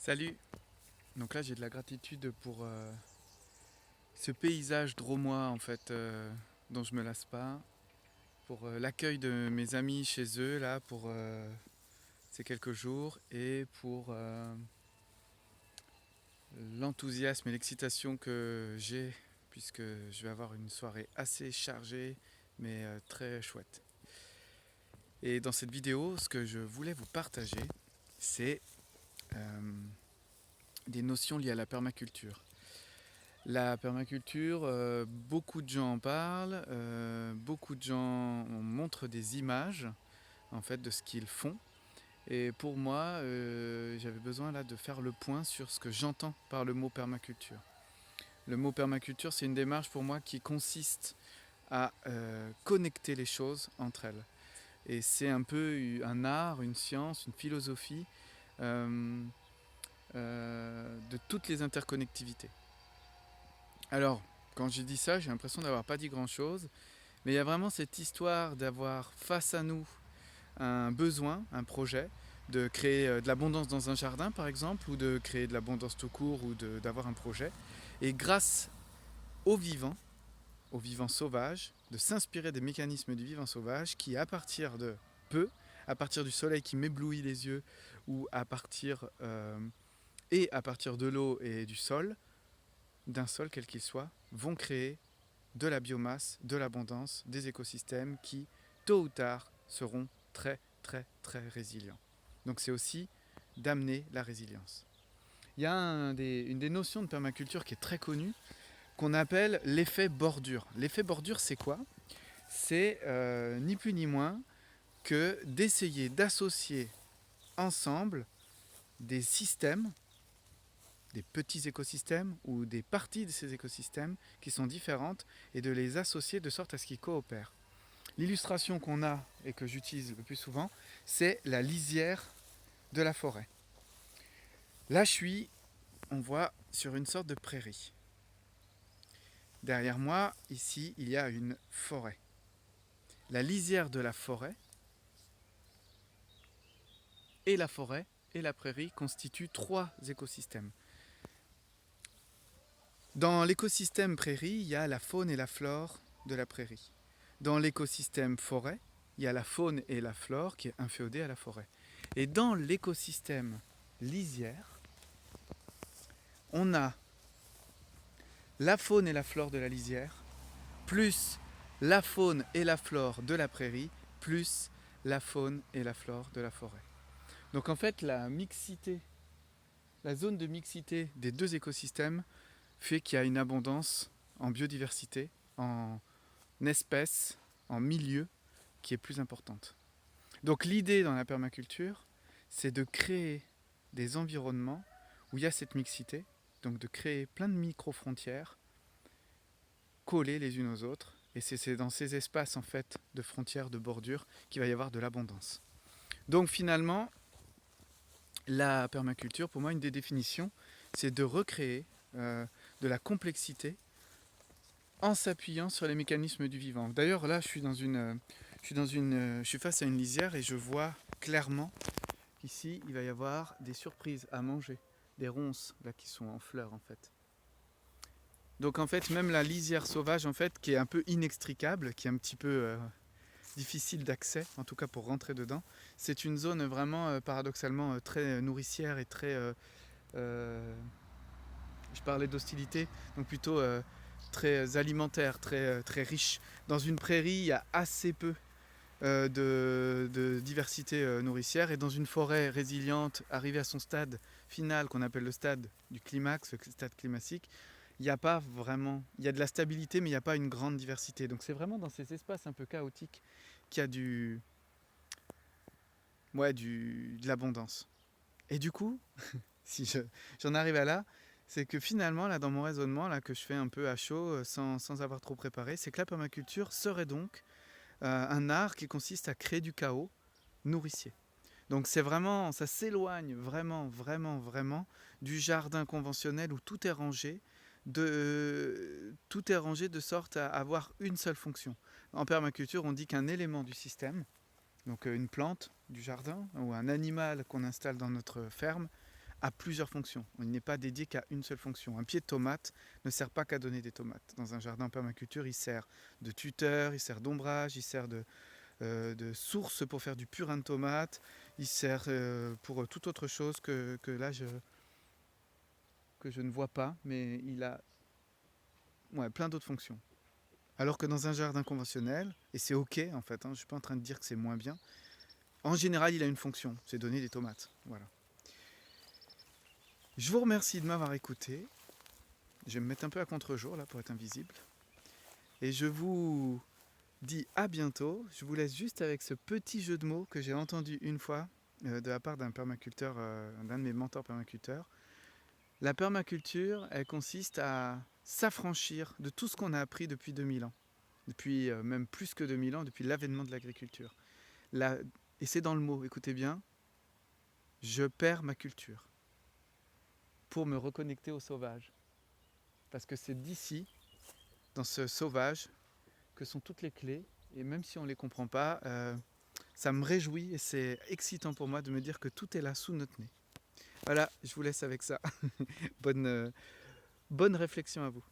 Salut. Donc là j'ai de la gratitude pour ce paysage drômois en fait dont je me lasse pas, pour l'accueil de mes amis chez eux là pour ces quelques jours et pour l'enthousiasme et l'excitation que j'ai puisque je vais avoir une soirée assez chargée mais très chouette. Et dans cette vidéo ce que je voulais vous partager c'est euh, des notions liées à la permaculture. La permaculture, beaucoup de gens en parlent, beaucoup de gens montrent des images en fait de ce qu'ils font. Et pour moi, j'avais besoin là de faire le point sur ce que j'entends par le mot permaculture. Le mot permaculture, c'est une démarche pour moi qui consiste à connecter les choses entre elles. Et c'est un peu un art, une science, une philosophie euh, de toutes les interconnectivités. Alors, quand j'ai dit ça, j'ai l'impression d'avoir pas dit grand-chose, mais il y a vraiment cette histoire d'avoir face à nous un besoin, un projet, de créer de l'abondance dans un jardin par exemple, ou de créer de l'abondance tout court, ou d'avoir un projet. Et grâce au vivant sauvage, de s'inspirer des mécanismes du vivant sauvage qui, à partir de peu, à partir du soleil qui m'éblouit les yeux, ou à partir de l'eau et du sol, d'un sol quel qu'il soit, vont créer de la biomasse, de l'abondance, des écosystèmes qui, tôt ou tard, seront très très très résilients. Donc c'est aussi d'amener la résilience. Il y a une des notions de permaculture qui est très connue, qu'on appelle l'effet bordure. L'effet bordure, c'est quoi? C'est ni plus ni moins que d'essayer d'associer ensemble des systèmes, des petits écosystèmes ou des parties de ces écosystèmes qui sont différentes et de les associer de sorte à ce qu'ils coopèrent. L'illustration qu'on a et que j'utilise le plus souvent, c'est la lisière de la forêt. Là, on voit, sur une sorte de prairie. Derrière moi, ici, il y a une forêt. La lisière de la forêt et la prairie constituent trois écosystèmes. Dans l'écosystème prairie, il y a la faune et la flore de la prairie. Dans l'écosystème forêt, il y a la faune et la flore qui est inféodée à la forêt. Et dans l'écosystème lisière, on a la faune et la flore de la lisière, plus la faune et la flore de la prairie, plus la faune et la flore de la forêt. Donc en fait, la zone de mixité des deux écosystèmes fait qu'il y a une abondance en biodiversité, en espèces, en milieux qui est plus importante. Donc l'idée dans la permaculture, c'est de créer des environnements où il y a cette mixité, donc de créer plein de micro-frontières collées les unes aux autres. Et c'est dans ces espaces en fait de frontières, de bordures, qu'il va y avoir de l'abondance. Donc finalement, la permaculture, pour moi, une des définitions, c'est de recréer de la complexité en s'appuyant sur les mécanismes du vivant. D'ailleurs, là, je suis face à une lisière et je vois clairement qu'ici, il va y avoir des surprises à manger, des ronces là qui sont en fleurs en fait. Donc en fait, même la lisière sauvage en fait, qui est un peu inextricable, qui est un petit peu difficile d'accès, en tout cas pour rentrer dedans, c'est une zone vraiment paradoxalement très nourricière et très je parlais d'hostilité, donc plutôt très alimentaire, très riche. Dans une prairie, il y a assez peu de diversité nourricière, et dans une forêt résiliente, arrivée à son stade final, qu'on appelle le stade du climax, le stade climatique, il n'y a pas vraiment, il y a de la stabilité, mais il n'y a pas une grande diversité. Donc c'est vraiment dans ces espaces un peu chaotiques qu'il y a de l'abondance. Et du coup, si j'en arrive à là, c'est que finalement, là, dans mon raisonnement, là, que je fais un peu à chaud, sans avoir trop préparé, c'est que la permaculture serait donc un art qui consiste à créer du chaos nourricier. Donc c'est vraiment, ça s'éloigne vraiment, vraiment, vraiment du jardin conventionnel où tout est rangé de sorte à avoir une seule fonction. En permaculture, on dit qu'un élément du système, donc une plante du jardin ou un animal qu'on installe dans notre ferme, a plusieurs fonctions. Il n'est pas dédié qu'à une seule fonction. Un pied de tomate ne sert pas qu'à donner des tomates. Dans un jardin en permaculture, il sert de tuteur, il sert d'ombrage, il sert de source pour faire du purin de tomate, il sert pour toute autre chose que là que je ne vois pas, mais il a plein d'autres fonctions. Alors que dans un jardin conventionnel, et c'est ok en fait, je ne suis pas en train de dire que c'est moins bien, en général il a une fonction, c'est donner des tomates. Voilà. Je vous remercie de m'avoir écouté. Je vais me mettre un peu à contre-jour là pour être invisible. Et je vous dis à bientôt. Je vous laisse juste avec ce petit jeu de mots que j'ai entendu une fois de la part d'un permaculteur, d'un de mes mentors permaculteurs. La permaculture, elle consiste à s'affranchir de tout ce qu'on a appris depuis 2000 ans. Depuis même plus que 2000 ans, depuis l'avènement de l'agriculture. Et c'est dans le mot, écoutez bien, je perds ma culture pour me reconnecter au sauvage. Parce que c'est d'ici, dans ce sauvage, que sont toutes les clés. Et même si on ne les comprend pas, ça me réjouit et c'est excitant pour moi de me dire que tout est là sous notre nez. Voilà, je vous laisse avec ça. Bonne réflexion à vous.